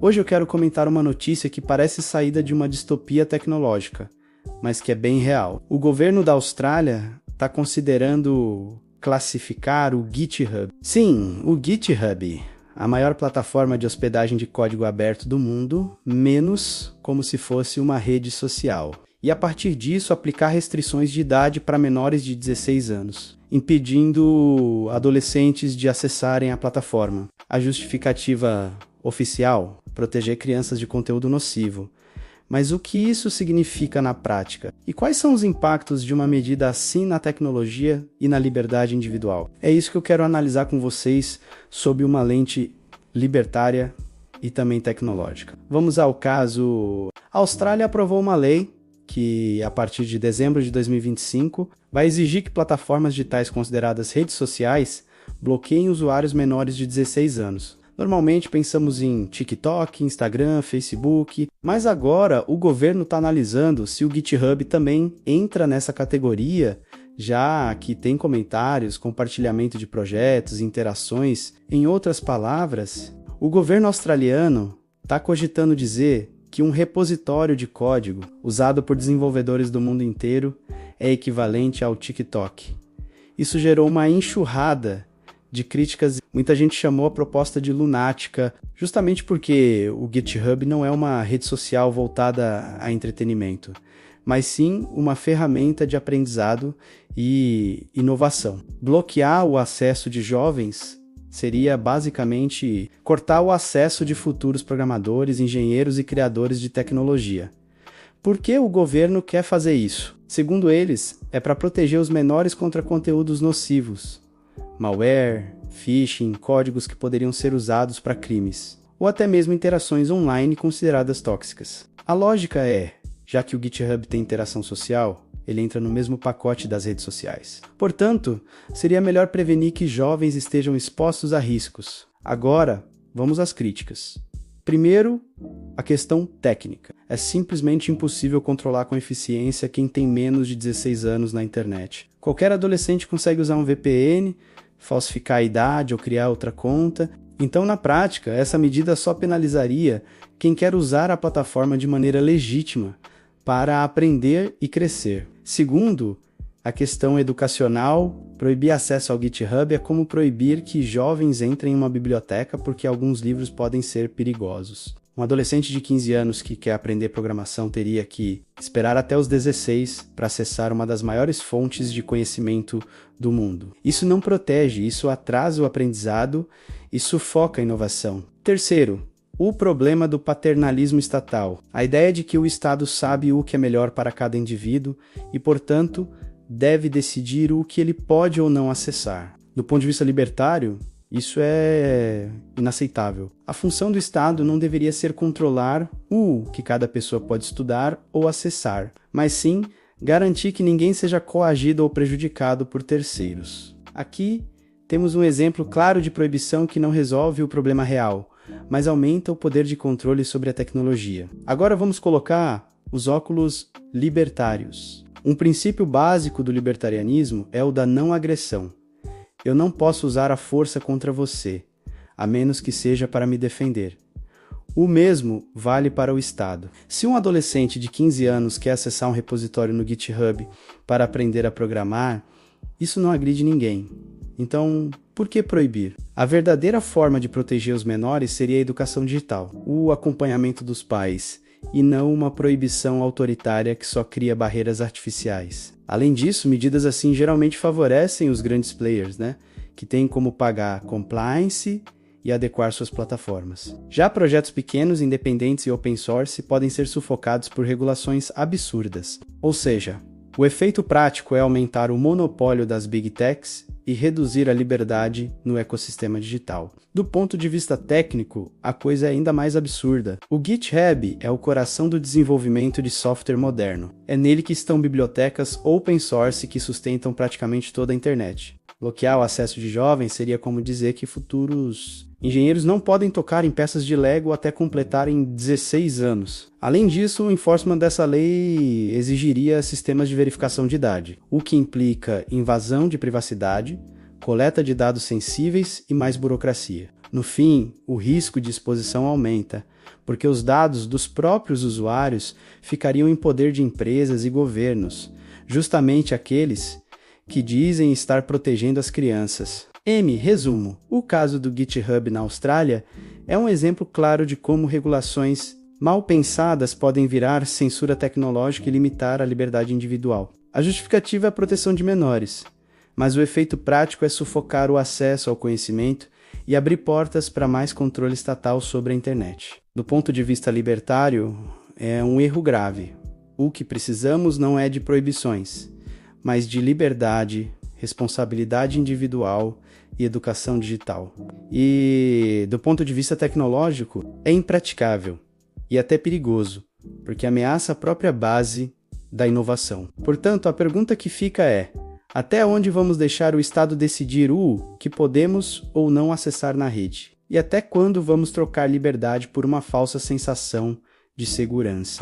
Hoje eu quero comentar uma notícia que parece saída de uma distopia tecnológica, mas que é bem real. O governo da Austrália está considerando classificar o GitHub. Sim, o GitHub, a maior plataforma de hospedagem de código aberto do mundo, menos como se fosse uma rede social. E a partir disso aplicar restrições de idade para menores de 16 anos, impedindo adolescentes de acessarem a plataforma. A justificativa oficial: proteger crianças de conteúdo nocivo. Mas o que isso significa na prática? E quais são os impactos de uma medida assim na tecnologia e na liberdade individual? É isso que eu quero analisar com vocês sob uma lente libertária e também tecnológica. Vamos ao caso. A Austrália aprovou uma lei que, a partir de dezembro de 2025, vai exigir que plataformas digitais consideradas redes sociais bloqueiem usuários menores de 16 anos. Normalmente pensamos em TikTok, Instagram, Facebook, mas agora o governo está analisando se o GitHub também entra nessa categoria, já que tem comentários, compartilhamento de projetos, interações. Em outras palavras, o governo australiano está cogitando dizer que um repositório de código usado por desenvolvedores do mundo inteiro é equivalente ao TikTok. Isso gerou uma enxurrada de críticas. Muita gente chamou a proposta de lunática, justamente porque o GitHub não é uma rede social voltada a entretenimento, mas sim uma ferramenta de aprendizado e inovação. Bloquear o acesso de jovens seria basicamente cortar o acesso de futuros programadores, engenheiros e criadores de tecnologia. Por que o governo quer fazer isso? Segundo eles, é para proteger os menores contra conteúdos nocivos, malware, phishing, códigos que poderiam ser usados para crimes, ou até mesmo interações online consideradas tóxicas. A lógica é, já que o GitHub tem interação social, ele entra no mesmo pacote das redes sociais. Portanto, seria melhor prevenir que jovens estejam expostos a riscos. Agora, vamos às críticas. Primeiro, a questão técnica. É simplesmente impossível controlar com eficiência quem tem menos de 16 anos na internet. Qualquer adolescente consegue usar um VPN, falsificar a idade ou criar outra conta. Então, na prática, essa medida só penalizaria quem quer usar a plataforma de maneira legítima para aprender e crescer. Segundo, a questão educacional. Proibir acesso ao GitHub é como proibir que jovens entrem em uma biblioteca porque alguns livros podem ser perigosos. Um adolescente de 15 anos que quer aprender programação teria que esperar até os 16 para acessar uma das maiores fontes de conhecimento do mundo. Isso não protege, isso atrasa o aprendizado e sufoca a inovação. Terceiro, o problema do paternalismo estatal. A ideia de que o Estado sabe o que é melhor para cada indivíduo e, portanto, deve decidir o que ele pode ou não acessar. Do ponto de vista libertário, isso é inaceitável. A função do Estado não deveria ser controlar o que cada pessoa pode estudar ou acessar, mas sim garantir que ninguém seja coagido ou prejudicado por terceiros. Aqui temos um exemplo claro de proibição que não resolve o problema real, mas aumenta o poder de controle sobre a tecnologia. Agora vamos colocar os óculos libertários. Um princípio básico do libertarianismo é o da não agressão. Eu não posso usar a força contra você, a menos que seja para me defender. O mesmo vale para o Estado. Se um adolescente de 15 anos quer acessar um repositório no GitHub para aprender a programar, isso não agride ninguém. Então, por que proibir? A verdadeira forma de proteger os menores seria a educação digital, o acompanhamento dos pais, e não uma proibição autoritária que só cria barreiras artificiais. Além disso, medidas assim geralmente favorecem os grandes players, que têm como pagar compliance e adequar suas plataformas. Já projetos pequenos, independentes e open source podem ser sufocados por regulações absurdas. Ou seja, o efeito prático é aumentar o monopólio das Big Techs e reduzir a liberdade no ecossistema digital. Do ponto de vista técnico, a coisa é ainda mais absurda. O GitHub é o coração do desenvolvimento de software moderno. É nele que estão bibliotecas open source que sustentam praticamente toda a internet. Bloquear o acesso de jovens seria como dizer que futuros engenheiros não podem tocar em peças de Lego até completarem 16 anos. Além disso, o enforcement dessa lei exigiria sistemas de verificação de idade, o que implica invasão de privacidade, coleta de dados sensíveis e mais burocracia. No fim, o risco de exposição aumenta, porque os dados dos próprios usuários ficariam em poder de empresas e governos, justamente aqueles que dizem estar protegendo as crianças. Resumo. O caso do GitHub na Austrália é um exemplo claro de como regulações mal pensadas podem virar censura tecnológica e limitar a liberdade individual. A justificativa é a proteção de menores, mas o efeito prático é sufocar o acesso ao conhecimento e abrir portas para mais controle estatal sobre a internet. Do ponto de vista libertário, é um erro grave. O que precisamos não é de proibições, mas de liberdade, responsabilidade individual e educação digital. E, do ponto de vista tecnológico, é impraticável e até perigoso, porque ameaça a própria base da inovação. Portanto, a pergunta que fica é: até onde vamos deixar o Estado decidir o que podemos ou não acessar na rede? E até quando vamos trocar liberdade por uma falsa sensação de segurança?